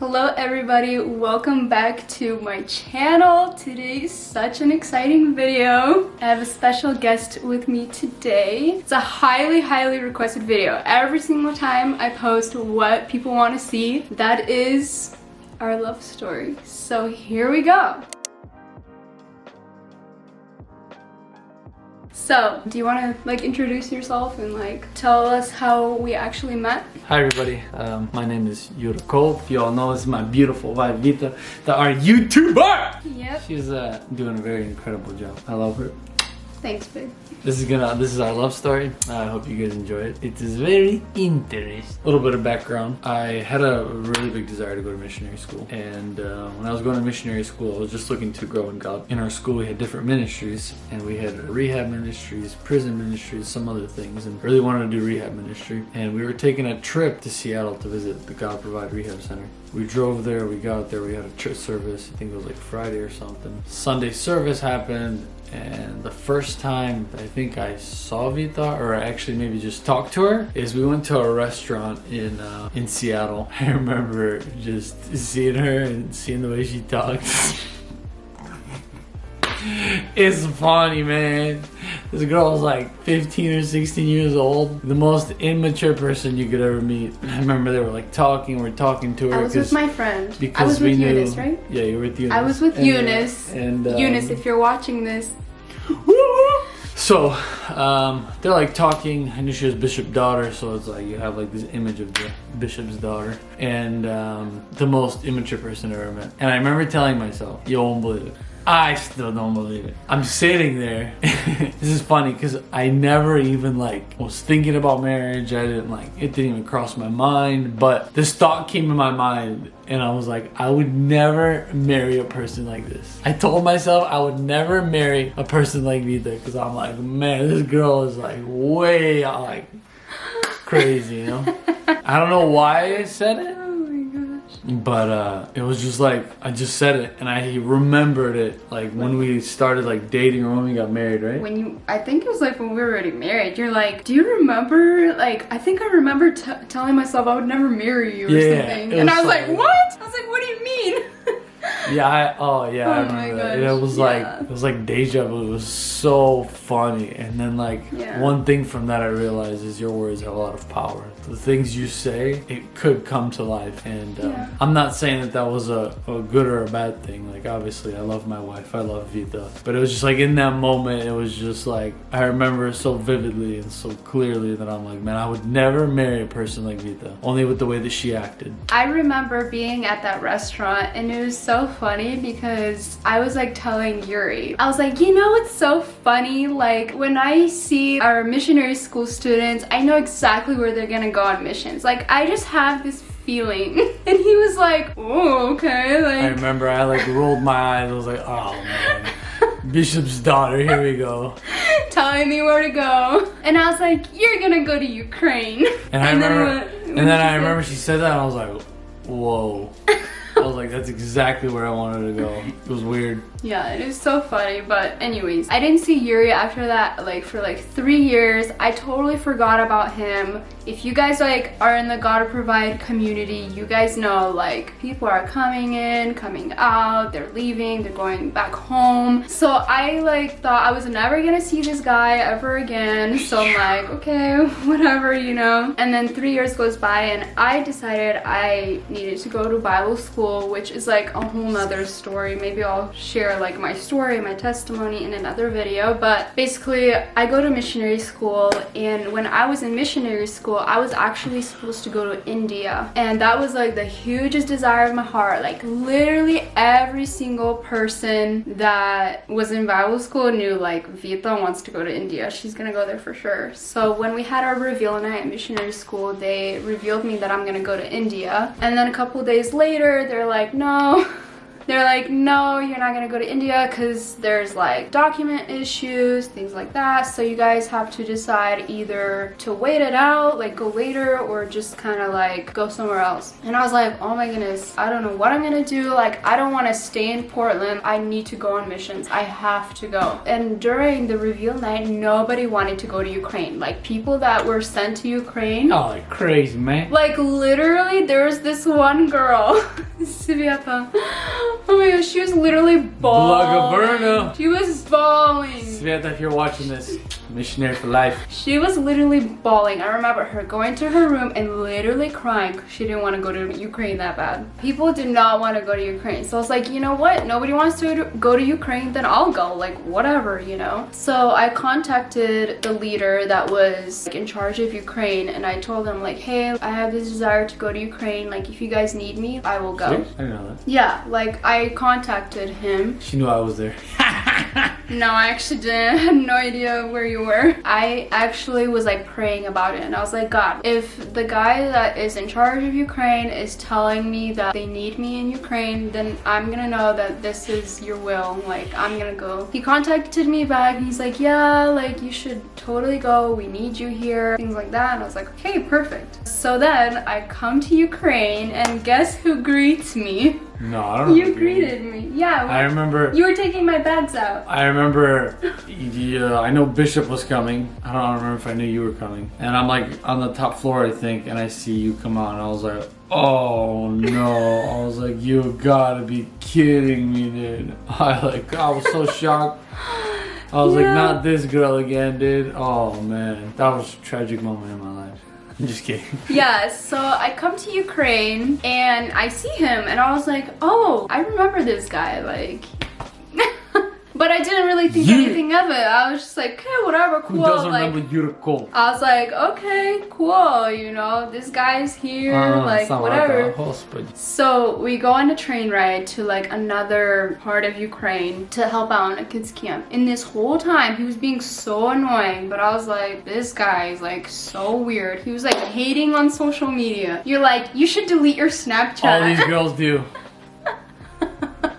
Hello everybody, welcome back to my channel. Today is such an exciting video. I have a special guest with me today. It's a highly requested video. Every single time I post what people want to see, that is our love story. So here we go. So, do you want to introduce yourself and tell us how we actually met? Hi everybody, my name is vitapkolb. You all know this is my beautiful wife Vita, our YouTuber! Yep. She's doing a very incredible job. I love her. Thanks, babe. This is our love story. I hope you guys enjoy it. It is very interesting. A little bit of background. I had a really big desire to go to missionary school. And when I was going to missionary school, I was just looking to grow in God. In our school, we had different ministries. And we had rehab ministries, prison ministries, some other things. And really wanted to do rehab ministry. And we were taking a trip to Seattle to visit the God Provide Rehab Center. We drove there, we got there, we had a church service. I think it was like Friday or something. Sunday service happened. And the first time I think I saw Vita, or I actually maybe just talked to her, is we went to a restaurant in Seattle. I remember just seeing her and seeing the way she talks. It's funny, man. This girl was like 15 or 16 years old. The most immature person you could ever meet. I remember they were like talking, we're talking to her. I was with my friend. Because I was with Eunice, right? Yeah, you were with Eunice. I was with Eunice. And Eunice, if you're watching this. So, they're like talking. I knew she was Bishop's daughter, so it's like you have like this image of the Bishop's daughter. And the most immature person I ever met. And I remember telling myself, you won't believe it. I still don't believe it. I'm sitting there. This is funny because I never even was thinking about marriage. It didn't even cross my mind. But this thought came in my mind and I was like, I would never marry a person like this. I told myself I would never marry a person like Vita because I'm like, man, this girl is way crazy, you know? I don't know why I said it. But it was just I just said it and I remembered it when we started dating or when we got married, right? I think it was when we were already married. You're like, do you remember? I think I remember telling myself I would never marry you or something. And I was like, what? I was like, what do you mean? Yeah, I remember that. It was it was like deja vu. It was so funny. And then one thing from that I realized is your words have a lot of power. The things you say, it could come to life. And I'm not saying that was a good or a bad thing. Obviously I love my wife, I love Vita. But it was just in that moment, it was just I remember so vividly and so clearly that I'm like, man, I would never marry a person like Vita. Only with the way that she acted. I remember being at that restaurant and it was so funny because I was telling Yuri, I was like, you know what's so funny? When I see our missionary school students, I know exactly where they're gonna go on missions. I just have this feeling. And he was like, oh, okay. I remember I rolled my eyes. I was like, oh man, Bishop's daughter, here we go. Telling me where to go. And I was like, you're gonna go to Ukraine. And I remember she said that and I was like, whoa. I was like, that's exactly where I wanted to go. It was weird. Yeah, it is so funny. But anyways, I didn't see Yuri after that for 3 years. I totally forgot about him. If you guys are in the God Provide community, you guys know people are coming in, coming out, they're leaving, they're going back home. So I thought I was never gonna see this guy ever again. So I'm like, okay, whatever, you know. And then 3 years goes by and I decided I needed to go to Bible school, which is a whole nother story. Maybe I'll share my story, my testimony in another video. But basically I go to missionary school, and when I was in missionary school I was actually supposed to go to India, and that was the hugest desire of my heart. Literally every single person that was in Bible school knew Vita wants to go to India, she's gonna go there for sure. So when we had our reveal night at missionary school, they revealed me that I'm gonna go to India, and then a couple days later they're like, no, They're like, no, you're not gonna go to India because there's like document issues, things like that. So you guys have to decide either to wait it out, like go later, or just kind of like go somewhere else. And I was like, oh my goodness, I don't know what I'm gonna do. Like, I don't want to stay in Portland. I need to go on missions. I have to go. And during the reveal night, nobody wanted to go to Ukraine. Like, people that were sent to Ukraine. Oh, like crazy, man. Like, literally, there's this one girl. Svieta. Oh my gosh, she was literally bawling. Blagoverna. She was bawling. Svieta, if you're watching this, missionary for life. She was literally bawling. I remember her going to her room and literally crying. She didn't want to go to Ukraine that bad. People did not want to go to Ukraine. So I was like, you know what? Nobody wants to go to Ukraine, then I'll go. Like, whatever, you know? So I contacted the leader that was like, in charge of Ukraine, and I told him like, hey, I have this desire to go to Ukraine. Like, if you guys need me, I will go. Serious? I didn't know that. Yeah, like I contacted him. She knew I was there. No, I actually didn't. I had no idea where you were. I actually was like praying about it, and I was like, God, if the guy that is in charge of Ukraine is telling me that they need me in Ukraine, then I'm gonna know that this is your will. Like, I'm gonna go. He contacted me back and he's like, yeah, like you should totally go. We need you here. Things like that. And I was like, okay, perfect. So then I come to Ukraine, and guess who greets me? No, I don't know. You greeted me. Yeah. I remember. You were taking my bags out. I remember, yeah, I know Bishop was coming. I don't remember if I knew you were coming. And I'm like on the top floor, I think, and I see you come out, and I was like, oh no. I was like, you gotta be kidding me, dude. I was so shocked. I was like, not this girl again, dude. Oh man, that was a tragic moment in my life. I'm just kidding. Yeah, so I come to Ukraine and I see him and I was like, oh, I remember this guy, like. But I didn't really think anything of it. I was just like, okay, whatever, cool. Who doesn't like, remember Yurko? I was like, okay, cool, you know, this guy's here, like, whatever. So we go on a train ride to like another part of Ukraine to help out on a kids camp. And this whole time, he was being so annoying, but I was like, this guy is like so weird. He was like hating on social media. You're like, you should delete your Snapchat. All these girls do.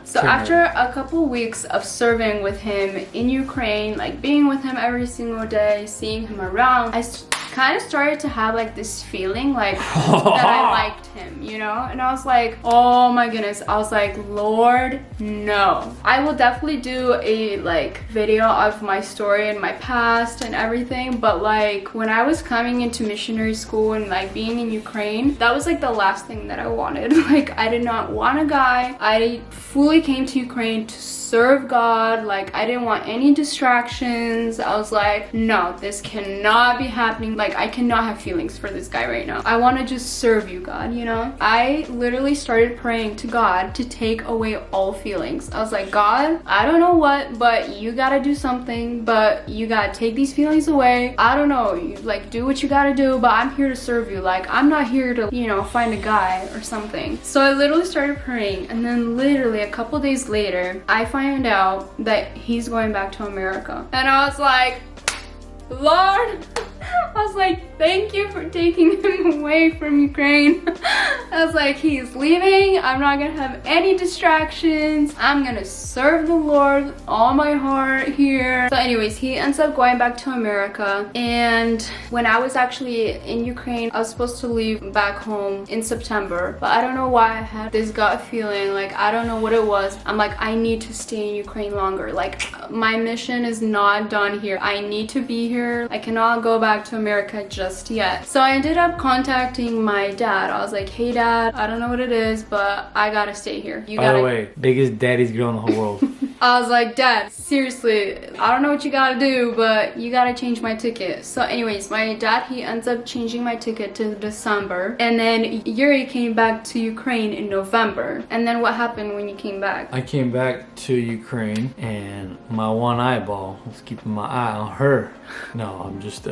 So after a couple weeks of serving with him in Ukraine, like being with him every single day, seeing him around, I kind of started to have like this feeling like that I liked him, you know? And I was like, oh my goodness. I was like, Lord, no. I will definitely do a like video of my story and my past and everything, but like when I was coming into missionary school and like being in Ukraine, that was like the last thing that I wanted. Like I did not want a guy. I fully came to Ukraine to serve God. Like I didn't want any distractions. I was like, no, this cannot be happening. Like I cannot have feelings for this guy right now. I want to just serve you, God, you know? I literally started praying to God to take away all feelings. I was like, God, I don't know what, but you gotta do something, but you gotta take these feelings away. I don't know, you, like do what you gotta do, but I'm here to serve you. Like I'm not here to, you know, find a guy or something. So I literally started praying, and then literally a couple days later, I find out that he's going back to America. And I was like, Lord, I was like, thank you for taking him away from Ukraine. I was like, he's leaving. I'm not gonna have any distractions. I'm gonna serve the Lord with all my heart here. So anyways, he ends up going back to America. And when I was actually in Ukraine, I was supposed to leave back home in September. But I don't know why I had this gut feeling. Like, I don't know what it was. I'm like, I need to stay in Ukraine longer. Like, my mission is not done here. I need to be here. I cannot go back to America just yet. So I ended up contacting my dad. I was like, hey dad, I don't know what it is, but I gotta stay here. By the way, biggest daddy's girl in the whole world. I was like, Dad, seriously, I don't know what you gotta do, but you gotta change my ticket. So anyways, my dad, he ends up changing my ticket to December. And then Yuri came back to Ukraine in November. And then what happened when you came back? I came back to Ukraine and my one eyeball was keeping my eye on her. No, I'm just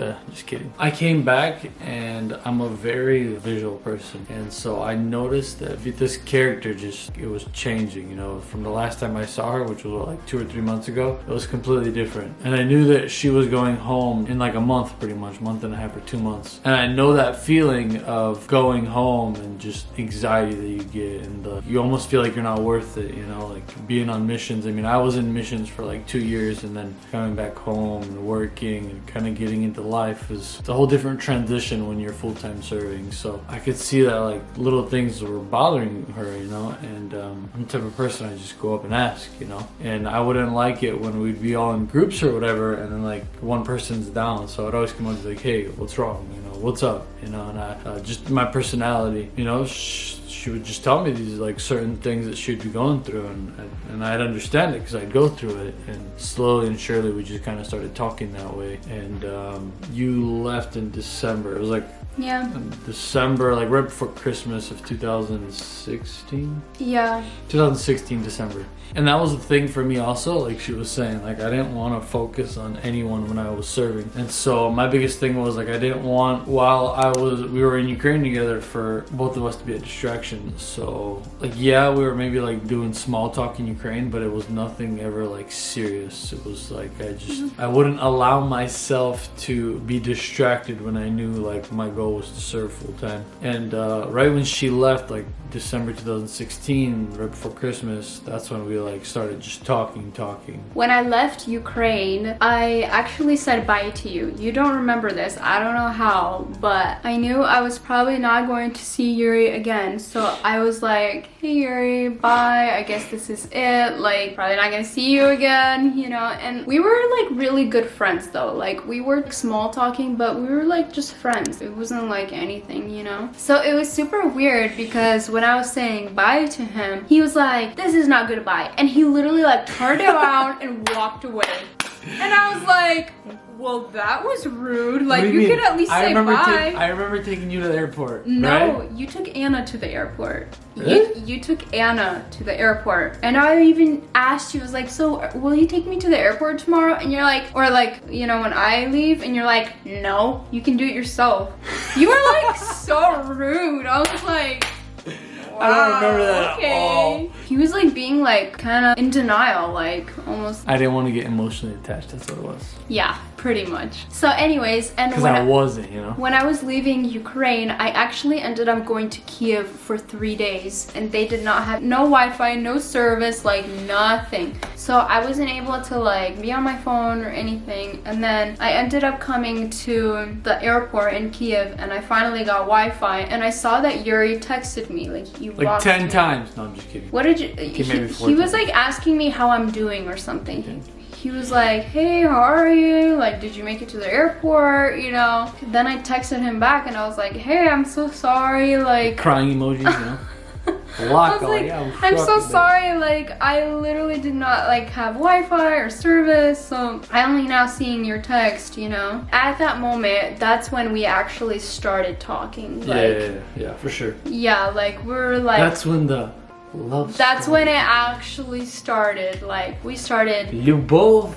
kidding. I came back and I'm a very visual person. And so I noticed that this character it was changing, you know, from the last time I saw her, which was like 2 or 3 months ago. It was completely different. And I knew that she was going home in like a month, pretty much, month and a half or 2 months. And I know that feeling of going home and just anxiety that you get, and you almost feel like you're not worth it, you know, like being on missions. I mean, I was in missions for like 2 years, and then coming back home and working and kind of getting into life it's a whole different transition when you're full-time serving. So I could see that like little things were bothering her, you know, and I'm the type of person I just go up and ask, you know, and I wouldn't like it when we'd be all in groups or whatever, and then like one person's down. So I'd always come up and be like, hey, what's wrong, you know, what's up, you know, and I just my personality, you know, she would just tell me these like certain things that she'd be going through, and I'd understand it because I'd go through it, and slowly and surely we just kind of started talking that way. And you left in December. It was like December, like right before Christmas of 2016. Yeah. 2016 December. And that was the thing for me also, like she was saying, like I didn't want to focus on anyone when I was serving. And so my biggest thing was like I didn't want, while we were in Ukraine together, for both of us to be a distraction. So like yeah, we were maybe like doing small talk in Ukraine, but it was nothing ever like serious. It was like I wouldn't allow myself to be distracted when I knew like my goal was to serve full time. And right when she left, like December 2016, right before Christmas, that's when we like started just talking. When I left Ukraine, I actually said bye to you. You don't remember this, I don't know how, but I knew I was probably not going to see Yuri again. So I was like, hey Yuri, bye, I guess this is it, like probably not gonna see you again, you know. And we were like really good friends though, like we were small talking, but we were like just friends. It wasn't like anything, you know. So it was super weird because when I was saying bye to him, he was like, this is not goodbye, and he literally like turned around and walked away. And I was like, well, that was rude. Like, you could at least say bye. I remember taking you to the airport. No, right? You took Anna to the airport. Really? You took Anna to the airport. And I even asked you, I was like, so will you take me to the airport tomorrow? And you're like, or like, you know, when I leave, and you're like, no, you can do it yourself. You were like so rude. I was like, wow, I don't remember that at all. He was like being like kind of in denial, like almost. I didn't want to get emotionally attached, that's what it was. Yeah, pretty much. So anyways, and because I wasn't, you know. When I was leaving Ukraine, I actually ended up going to Kiev for 3 days, and they did not have no Wi-Fi, no service, like nothing. So I wasn't able to like be on my phone or anything. And then I ended up coming to the airport in Kiev, and I finally got Wi-Fi, and I saw that Yuri texted me, like he like 10 times. No, I'm just kidding. What did you? He was like asking me how I'm doing or something. He was like, hey, how are you? Like, did you make it to the airport? You know? Then I texted him back and I was like, hey, I'm so sorry. Like, crying emojis, you know? I was like, I'm so sorry. Like, I literally did not like have Wi-Fi or service, so I only now seeing your text, you know? At that moment, that's when we actually started talking. Like, yeah, for sure. Yeah, like we're like. That's when the love. That's when it actually started. Like we started. Любовь.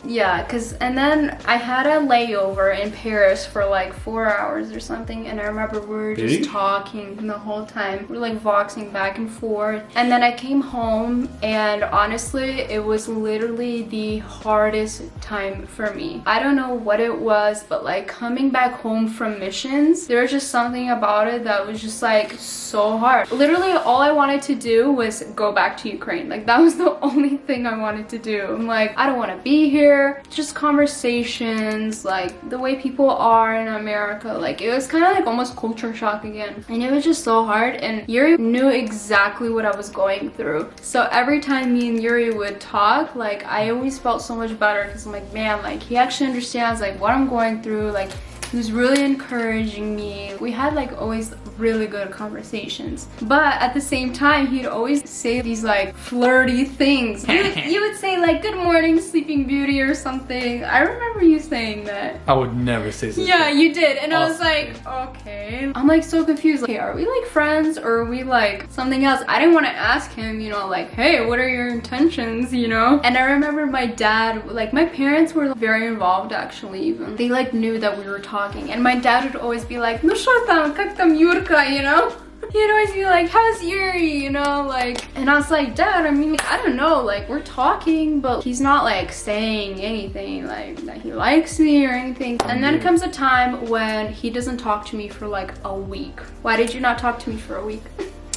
Yeah, and then I had a layover in Paris for like 4 hours or something, and I remember we were just talking the whole time. We were like voxing back and forth. And then I came home, and honestly, it was literally the hardest time for me. I don't know what it was, but like coming back home from missions, there was just something about it that was just like so hard. Literally, all I wanted to do was go back to Ukraine. Like that was the only thing I wanted to do. I'm like, I don't want to be here. Just conversations, like the way people are in America, like it was kind of like almost culture shock again, and it was just so hard. And Yuri knew exactly what I was going through, so every time me and Yuri would talk, like I always felt so much better because I'm like, man, like he actually understands like what I'm going through. Like he was really encouraging me. We had like always really good conversations, but at the same time he'd always say these like flirty things. You would say like, good morning Sleeping Beauty or something. I remember you saying that. I would never say something. Yeah, you did. And I was like, okay. I'm like so confused, like, hey, are we like friends or are we like something else? I didn't want to ask him, you know, like, hey, what are your intentions, you know? And I remember my dad, like my parents were very involved actually. Even they like knew that we were talking, and my dad would always be like, ну что там, как там Юрка, you know? He'd always be like, how's Yuri, you know, like, and I was like, Dad, I mean, I don't know, like, we're talking, but he's not like saying anything like that he likes me or anything. And then comes a time when he doesn't talk to me for like a week. Why did you not talk to me for a week?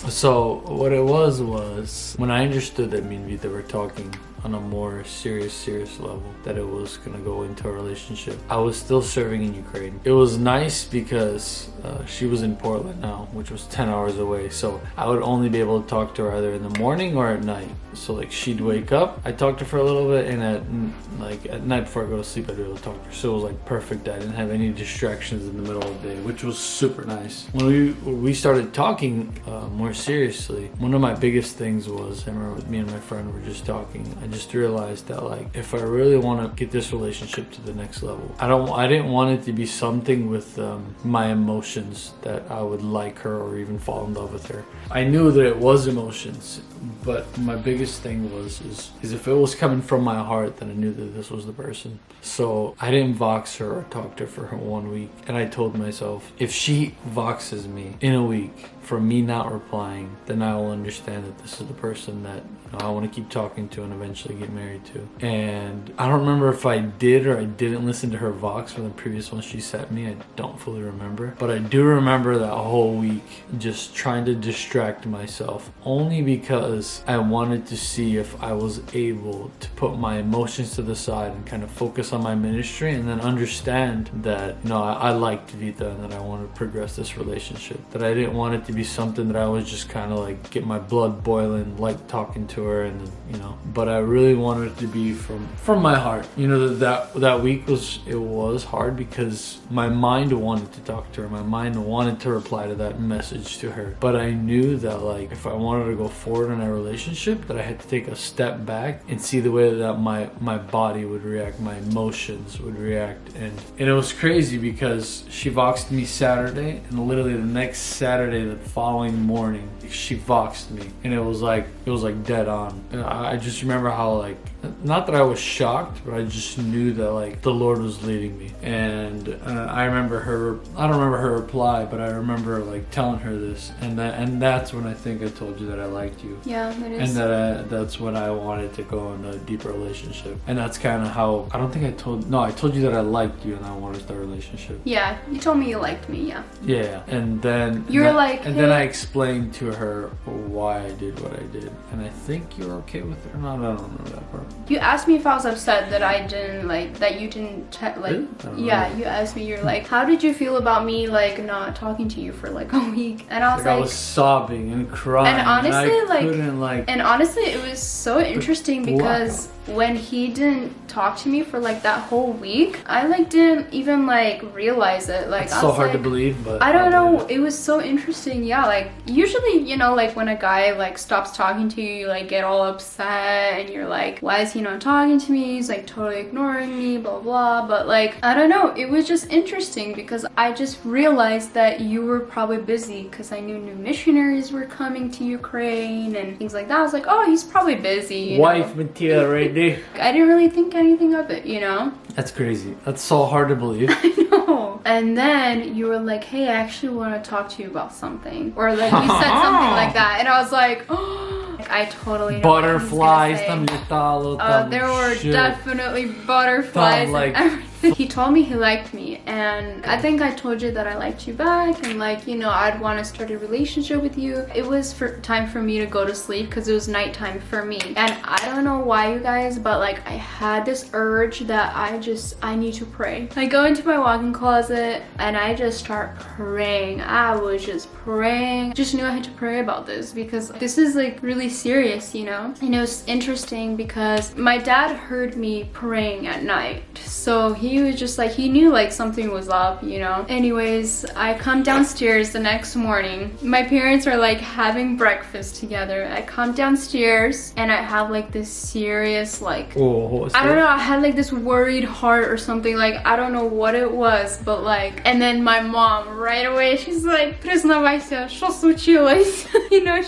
So what it was when I understood that me and Vita were talking, on a more serious level that it was gonna go into a relationship. I was still serving in Ukraine. It was nice because she was in Portland now, which was 10 hours away. So I would only be able to talk to her either in the morning or at night. So like she'd wake up, I'd talk to her for a little bit, and at night before I go to sleep, I'd be able to talk to her. So it was like perfect. I didn't have any distractions in the middle of the day, which was super nice. When we started talking more seriously, one of my biggest things was, I remember me and my friend were just talking. I just realized that like if I really want to get this relationship to the next level, I didn't want it to be something with my emotions that I would like her or even fall in love with her. I knew that it was emotions, but my biggest thing was is if it was coming from my heart, then I knew that this was the person. So I didn't vox her or talk to her for 1 week, and I told myself, if she voxes me in a week for me not replying, then I will understand that this is the person that I want to keep talking to and eventually get married to. And I don't remember if I did or I didn't listen to her vox from the previous one she sent me. I don't fully remember, but I do remember that whole week just trying to distract myself, only because I wanted to see if I was able to put my emotions to the side and kind of focus on my ministry, and then understand that I liked Vita and that I wanted to progress this relationship, that I didn't want it to be something that I was just kind of like get my blood boiling, like talking to her, and but I really wanted it to be from my heart. That week was hard because my mind wanted to talk to her, my mind wanted to reply to that message to her, but I knew that like if I wanted to go forward in a relationship, that I had to take a step back and see the way that my body would react, my emotions would react. And it was crazy because she voxed me Saturday, and literally the next Saturday, the following morning, she voxed me, and it was like dead on. And I just remember how like, not that I was shocked, but I just knew that like the Lord was leading me. And I don't remember her reply, but I remember like telling her this, and that's when I think I told you that I liked you. Yeah, that is. And that's when I wanted to go in a deeper relationship. And that's kind of how, I told you that I liked you and I wanted to start a relationship. Yeah, you told me you liked me, yeah. Yeah, and then then I explained to her why I did what I did, and I think you're okay with it or not. I don't remember that part. You asked me if I was upset that I didn't that you didn't really? Yeah, you asked me, you're like, how did you feel about me like not talking to you for like a week? And I was like, I was sobbing and crying, and honestly, and honestly it was so interesting because when he didn't talk to me for like that whole week, I like didn't even like realize it. Like, it's so hard to believe, but I don't know, it was so interesting. Yeah, like usually like when a guy like stops talking to you, you like get all upset and you're like, why is he not talking to me? He's like totally ignoring me, blah blah. But like, I don't know, it was just interesting because I just realized that you were probably busy, because I knew new missionaries were coming to Ukraine and things like that. I was like, oh, he's probably busy, wife material right there. I didn't really think anything of it, That's crazy. That's so hard to believe. I know. And then you were like, hey, I actually want to talk to you about something. Or like you said something like that. And I was like, oh, I totally know butterflies. There were definitely butterflies and everything. He told me he liked me, and I think I told you that I liked you back, and like, I'd want to start a relationship with you. It was time for me to go to sleep because it was nighttime for me. And I don't know why, you guys, but like I had this urge that I need to pray. I go into my walk-in closet and I just start praying. I was just praying. Just knew I had to pray about this because this is like really serious, And it was interesting because my dad heard me praying at night. So he was just like, he knew like something was up, Anyways, I come downstairs the next morning. My parents are like having breakfast together. I come downstairs and I have like this serious like, I don't know, I had like this worried heart or something. Like, I don't know what it was, but like, and then my mom right away, she's like, признавайся, что случилось?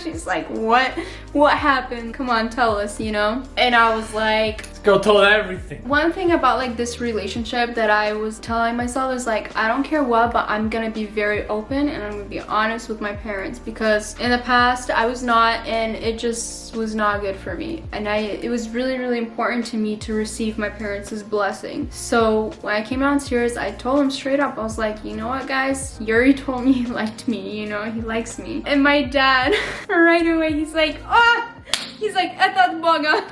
She's like, what happened? Come on, tell us, And I was like, go tell everything. One thing about like this relationship that I was telling myself is like, I don't care what, but I'm gonna be very open and I'm gonna be honest with my parents, because in the past I was not, and it just was not good for me. And it was really, really important to me to receive my parents' blessing. So when I came downstairs, I told them straight up, I was like, you know what, guys, Yuri told me he liked me, he likes me. And my dad right away, he's like, oh, he's like, этот Бога.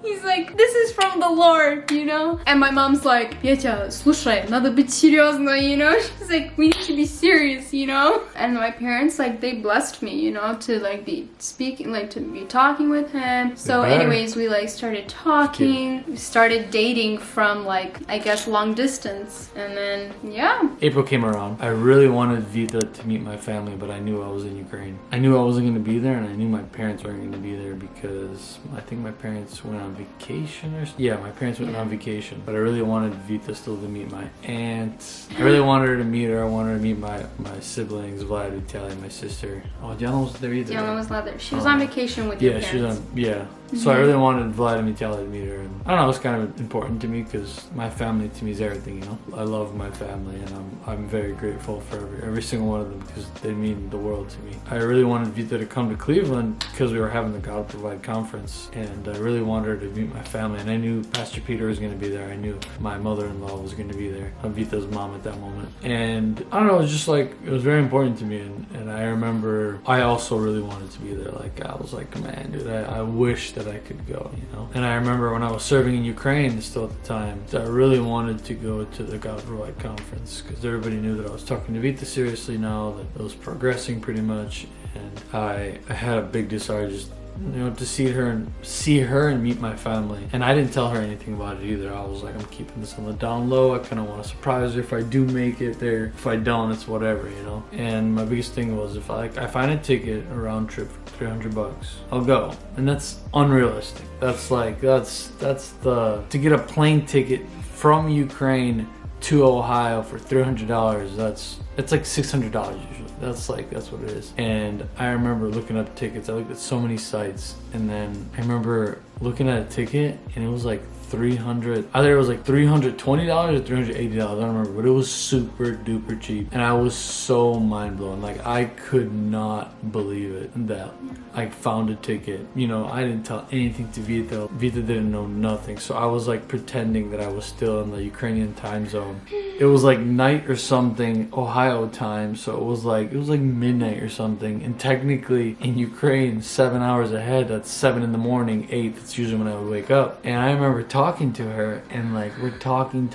He's like, this is from the Lord, you know? And my mom's like, Петя, слушай, надо быть серьезно, you know? She's like, we need to be serious, you know? And my parents, like, they blessed me, you know, to like be speaking, like to be talking with him. So anyways, we like started talking, we started dating from like, I guess, long distance. And then, yeah. April came around. I really wanted Vita to meet my family, but I knew I was in Ukraine. I knew I wasn't going to be there, and I knew my parents weren't going to be there because I think my parents went on vacation or... Yeah, my parents went on vacation. But I really wanted Vita still to meet my aunt. I really wanted her to meet her. I wanted her to meet my siblings, Vlad, Vitaly, my sister. Oh, Diana wasn't there either. Diana was not there. She was on vacation with your parents. She was on... Yeah. So I really wanted Vlad and Vitaly to meet her, and I don't know, it's kind of important to me because my family to me is everything, you know. I love my family, and I'm very grateful for every single one of them because they mean the world to me. I really wanted Vita to come to Cleveland because we were having the God Provide conference, and I really wanted her to meet my family, and I knew Pastor Peter was going to be there. I knew my mother-in-law was going to be there. I'm Vita's mom at that moment, and I don't know, it was just like, it was very important to me, and I remember I also really wanted to be there. Like, I was like, man, dude, I wish that I could go, you know. And I remember when I was serving in Ukraine still at the time, I really wanted to go to the God Provide conference because everybody knew that I was talking to Vita seriously now, that it was progressing pretty much, and I had a big desire just, you know, to see her and meet my family. And I didn't tell her anything about it either. I was like, I'm keeping this on the down low. I kind of want to surprise her if I do make it there. If I don't, it's whatever, you know. And my biggest thing was, if I find a ticket, a round trip for $300, I'll go. And that's unrealistic. That's the, to get a plane ticket from Ukraine to Ohio for $300, it's like $600 usually. That's what it is. And I remember looking up tickets. I looked at so many sites, and then I remember looking at a ticket, and it was like $300. Either it was like $320 or $380. I don't remember, but it was super duper cheap, and I was so mind blown. Like, I could not believe it that I found a ticket. You know, I didn't tell anything to Vita. Vita didn't know nothing, so I was like pretending that I was still in the Ukrainian time zone. It was like night or something, Ohio time, so it was like midnight or something, and technically in Ukraine 7 hours ahead, that's 7 in the morning, 8, that's usually when I would wake up. And I remember talking to her, and like we're talking,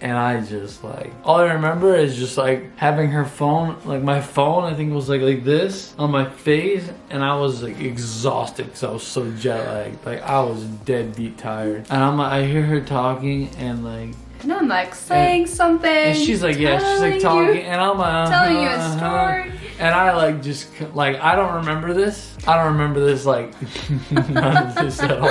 and I just like, all I remember is just like having her phone, like my phone, I think it was like this on my face, and I was like exhausted because I was so jet lagged. Like, I was deadbeat tired, and I hear her talking, and I'm like saying something, and she's like, yeah, she's like talking, and I'm like telling you a story, and I like just like, I don't remember this like none of this at all.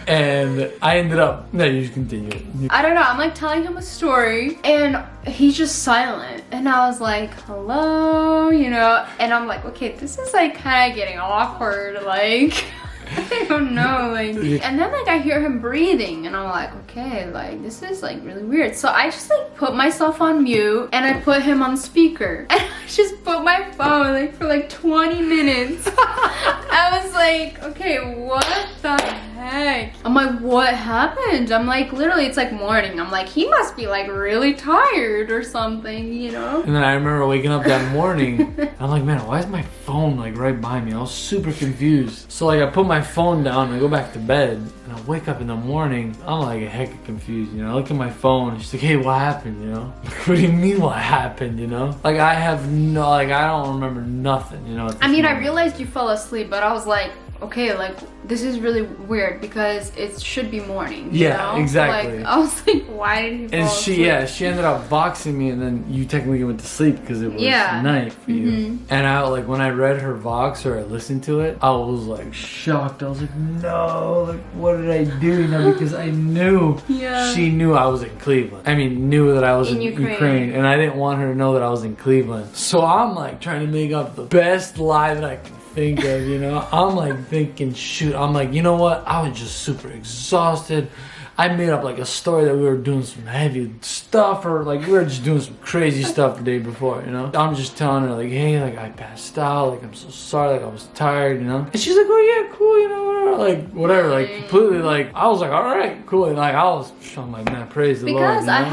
And I ended up, no, you just continue. I don't know, I'm like telling him a story, and he's just silent, and I was like, hello, you know, and I'm like, okay, this is like kind of getting awkward, like I don't know, like, and then like I hear him breathing, and I'm like, okay, like this is like really weird. So I just like put myself on mute, and I put him on speaker, and I just put my phone like for like 20 minutes. I was like, okay, what the heck? I'm like, what happened? I'm like, literally, it's like morning. I'm like, he must be like really tired or something, you know? And then I remember waking up that morning, I'm like, man, why is my phone like right behind me? I was super confused. So like I put my phone down, and I go back to bed, and I wake up in the morning, I'm like a heck of confused, you know? I look at my phone, and she's like, hey, what happened, you know? What do you mean what happened, you know? Like, I don't remember nothing, you know? I mean, I realized you fell asleep, but I was like, okay, like this is really weird because it should be morning. Yeah, know? exactly. Like, I was like, why did he fall asleep? She ended up boxing me, and then you technically went to sleep because it was night for you. And I like, when I read her Vox or I listened to it, I was like shocked. I was like, no, like what did I do? You know, because I knew she knew I was in Cleveland. I mean, knew that I was in Ukraine, and I didn't want her to know that I was in Cleveland. So I'm like trying to make up the best lie that I can think of, you know. I'm like thinking, shoot, I'm like, you know what, I was just super exhausted. I made up like a story that we were doing some heavy stuff, or like we were just doing some crazy stuff the day before, you know. I'm just telling her like, hey, like I passed out, like I'm so sorry, like I was tired, you know. And she's like, oh yeah, cool, you know, whatever, like completely, like I was like, all right, cool. And like I'm like, man, praise the Lord. Because I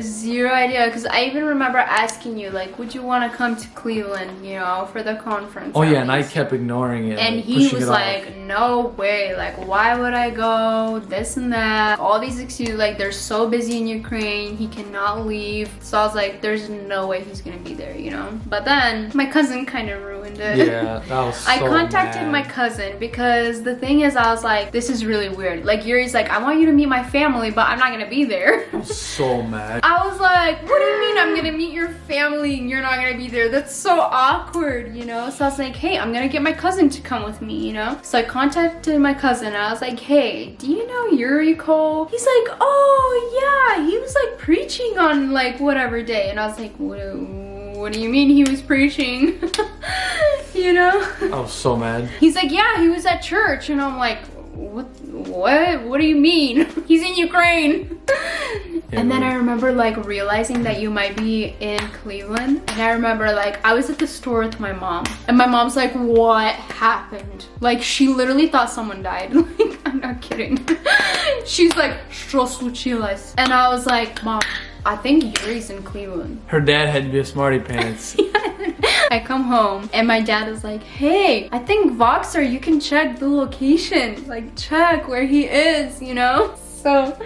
Zero idea, because I even remember asking you, like, would you want to come to Cleveland, you know, for the conference? Oh yeah, and I kept ignoring it. And like, he pushing was it like, off. no way, like, why would I go? This and that. All these excuses, like, they're so busy in Ukraine, he cannot leave. So I was like, there's no way he's gonna be there, you know? But then my cousin kind of ruined it. Yeah, that was so I contacted mad. my cousin because the thing is, I was like, this is really weird. Like, Yuri's like, I want you to meet my family, but I'm not gonna be there. I was so mad. I was like, what do you mean I'm gonna meet your family and you're not gonna be there? That's so awkward, you know? So I was like, hey, I'm gonna get my cousin to come with me, you know? So I contacted my cousin and I was like, hey, do you know Yuri Cole? He's like, oh yeah, he was like preaching on like whatever day. And I was like, what do you mean he was preaching? You know? I was so mad. He's like, yeah, he was at church. And I'm like, what do you mean? He's in Ukraine. Yeah, and then really. I remember like realizing that you might be in Cleveland. And I remember like I was at the store with my mom and my mom's like, what happened? Like she literally thought someone died. Like, I'm not kidding. She's like, что случилось? And I was like, Mom, I think Yuri's in Cleveland. Her dad had to be a smarty pants. I come home and my dad is like, hey, I think Voxer, you can check the location. Like check where he is, you know? So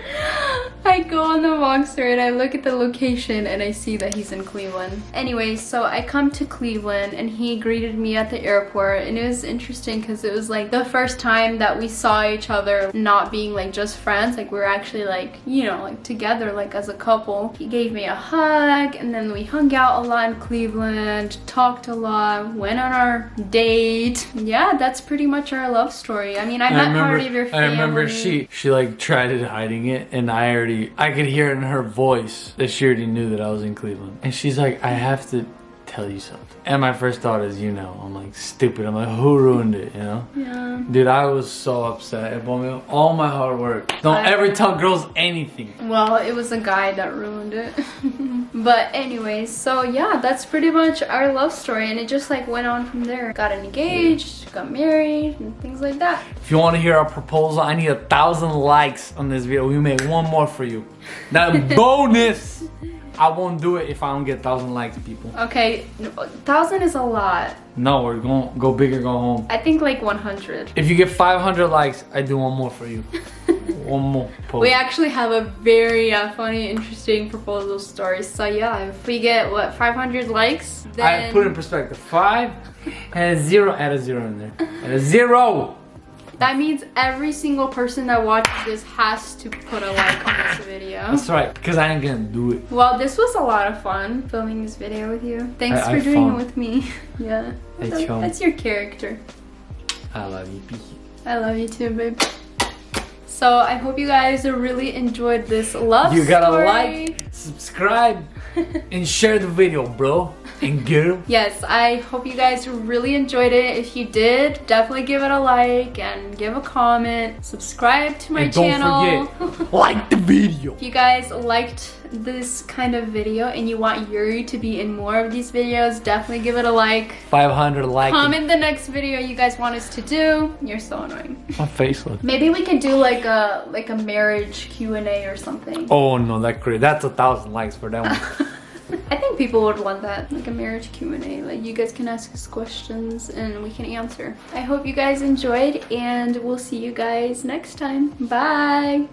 I go on the Voxer and I look at the location and I see that he's in Cleveland. Anyways, so I come to Cleveland and he greeted me at the airport and it was interesting because it was like the first time that we saw each other not being like just friends. Like we were actually like, you know, like together like as a couple. He gave me a hug and then we hung out a lot in Cleveland, talked a lot, went on our date. Yeah, that's pretty much our love story. I mean, I met part of your family. I remember she like tried it hiding it and I could hear it in her voice that she already knew that I was in Cleveland. And she's like, I have to tell you something. And my first thought is, you know, I'm like, stupid. I'm like, who ruined it, you know? Yeah. Dude, I was so upset. It brought me all my hard work. Don't ever tell girls anything. Well, it was a guy that ruined it. But anyways, so yeah, that's pretty much our love story. And it just like went on from there. Got engaged, got married, and things like that. If you want to hear our proposal, I need 1,000 likes on this video. We made one more for you. That bonus! I won't do it if I don't get 1,000 likes, people. Okay, 1,000 is a lot. No, we're going to go big or go home. I think like 100. If you get 500 likes, I do one more for you. One more post. We actually have a very funny, interesting proposal story. So yeah, if we get, what, 500 likes, then... I put it in perspective. 5 and a 0. Add a 0 in there. And a 0! That means every single person that watches this has to put a like on this video. That's right, because I ain't gonna do it. Well, this was a lot of fun filming this video with you. Thanks for doing it with me. Yeah, that's your character. I love you, P. I love you too, babe. So I hope you guys really enjoyed this love story. You gotta like, subscribe, and share the video, bro. And girl. Yes, I hope you guys really enjoyed it. If you did, definitely give it a like and give a comment. Subscribe to my channel. Don't forget, like the video. If you guys liked this kind of video and you want Yuri to be in more of these videos, definitely give it a like. 500 likes. Comment the next video you guys want us to do. You're so annoying. My face looks. Maybe we could do like a marriage Q&A or something. Oh no, that's 1,000 likes for that one. I think people would want that, like a marriage Q&A. Like you guys can ask us questions and we can answer. I hope you guys enjoyed and we'll see you guys next time. Bye!